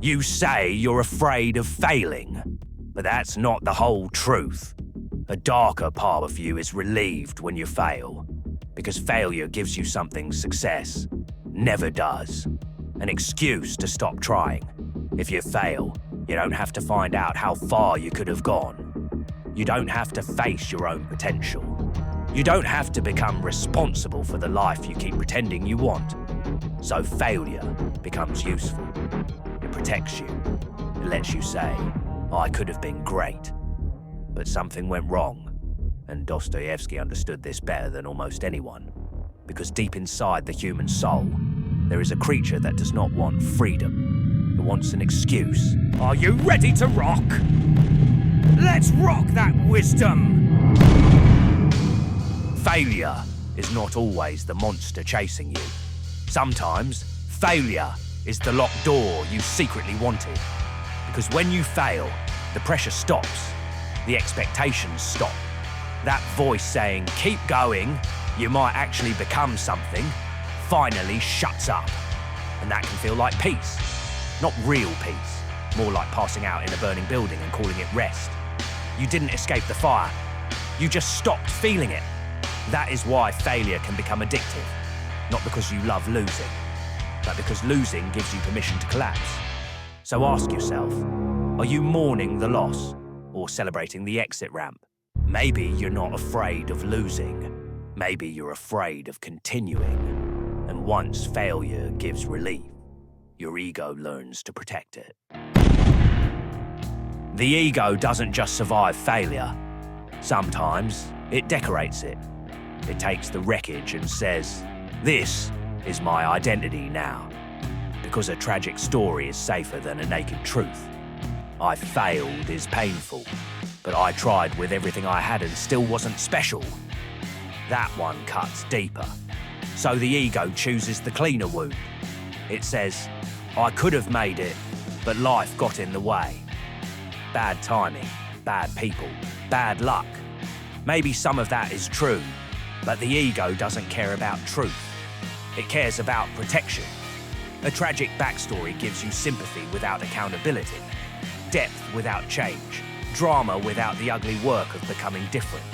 You say you're afraid of failing, but that's not the whole truth. A darker part of you is relieved when you fail, because failure gives you something success never does. An excuse to stop trying. If you fail, you don't have to find out how far you could have gone. You don't have to face your own potential. You don't have to become responsible for the life you keep pretending you want. So failure becomes useful. It protects you. It lets you say, I could have been great, but something went wrong. And Dostoevsky understood this better than almost anyone, because deep inside the human soul, there is a creature that does not want freedom. It wants an excuse. Are you ready to rock? Let's rock that wisdom! Failure is not always the monster chasing you. Sometimes, failure is the locked door you secretly wanted. Because when you fail, the pressure stops. The expectations stop. That voice saying, keep going, you might actually become something, finally shuts up. And that can feel like peace. Not real peace. More like passing out in a burning building and calling it rest. You didn't escape the fire. You just stopped feeling it. That is why failure can become addictive. Not because you love losing, but because losing gives you permission to collapse. So ask yourself, are you mourning the loss or celebrating the exit ramp? Maybe you're not afraid of losing. Maybe you're afraid of continuing. And once failure gives relief, your ego learns to protect it. The ego doesn't just survive failure. Sometimes it decorates it. It takes the wreckage and says, this is my identity now. Because a tragic story is safer than a naked truth. I failed is painful, but I tried with everything I had and still wasn't special. That one cuts deeper. So the ego chooses the cleaner wound. It says, I could have made it, but life got in the way. Bad timing, bad people, bad luck. Maybe some of that is true, but the ego doesn't care about truth. It cares about protection. A tragic backstory gives you sympathy without accountability, depth without change, drama without the ugly work of becoming different.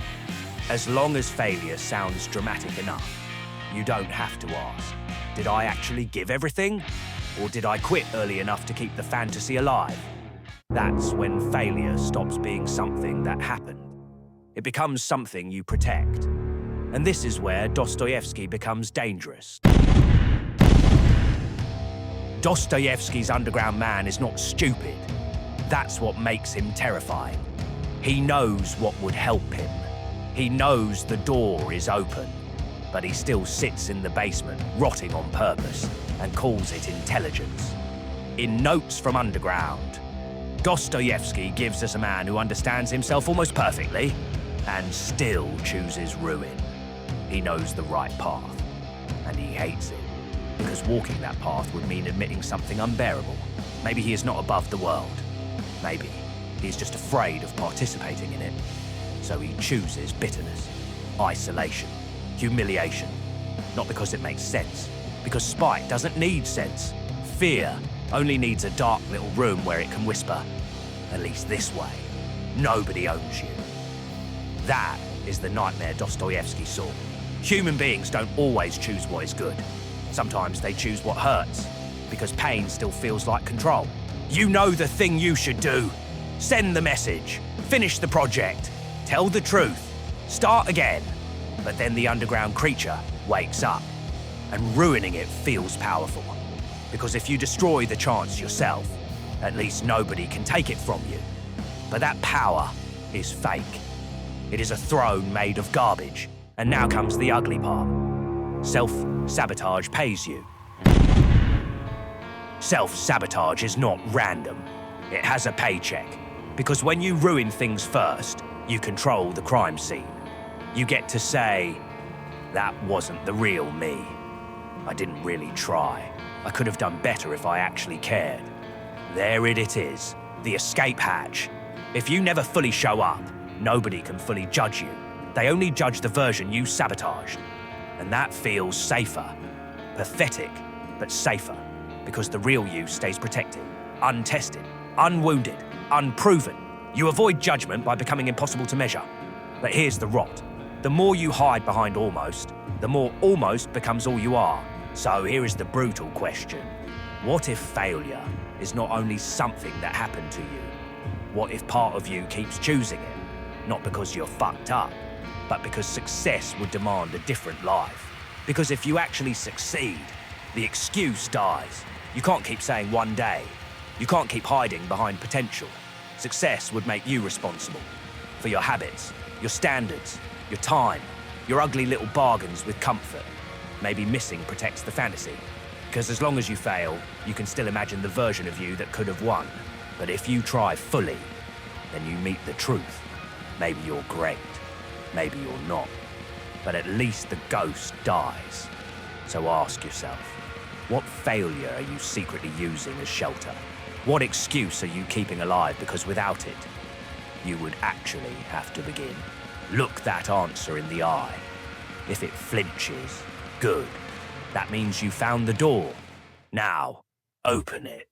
As long as failure sounds dramatic enough, you don't have to ask, did I actually give everything? Or did I quit early enough to keep the fantasy alive? That's when failure stops being something that happened. It becomes something you protect. And this is where Dostoevsky becomes dangerous. Dostoevsky's underground man is not stupid. That's what makes him terrifying. He knows what would help him. He knows the door is open, but he still sits in the basement, rotting on purpose, and calls it intelligence. In Notes from Underground, Dostoevsky gives us a man who understands himself almost perfectly and still chooses ruin. He knows the right path, and he hates it, because walking that path would mean admitting something unbearable. Maybe he is not above the world. Maybe he is just afraid of participating in it. So he chooses bitterness, isolation, humiliation. Not because it makes sense, because spite doesn't need sense. Fear only needs a dark little room where it can whisper, at least this way, nobody owns you. That is the nightmare Dostoevsky saw. Human beings don't always choose what is good. Sometimes they choose what hurts, because pain still feels like control. You know the thing you should do. Send the message, finish the project, tell the truth, start again. But then the underground creature wakes up, and ruining it feels powerful. Because if you destroy the chance yourself, at least nobody can take it from you. But that power is fake. It is a throne made of garbage. And now comes the ugly part. Self-sabotage pays you. Self-sabotage is not random. It has a paycheck. Because when you ruin things first, you control the crime scene. You get to say, that wasn't the real me. I didn't really try. I could have done better if I actually cared. There it is, the escape hatch. If you never fully show up, nobody can fully judge you. They only judge the version you sabotaged. And that feels safer. Pathetic, but safer. Because the real you stays protected. untested, unwounded, unproven. You avoid judgment by becoming impossible to measure. But here's the rot. The more you hide behind almost, the more almost becomes all you are. So here is the brutal question. What if failure is not only something that happened to you? What if part of you keeps choosing it? Not because you're fucked up, but because success would demand a different life. Because if you actually succeed, the excuse dies. You can't keep saying one day. You can't keep hiding behind potential. Success would make you responsible for your habits, your standards, your time, your ugly little bargains with comfort. Maybe missing protects the fantasy. Because as long as you fail, you can still imagine the version of you that could have won. But if you try fully, then you meet the truth. Maybe you're great, maybe you're not. But at least the ghost dies. So ask yourself, what failure are you secretly using as shelter? What excuse are you keeping alive because without it, you would actually have to begin? Look that answer in the eye. If it flinches, good. That means you found the door. Now, open it.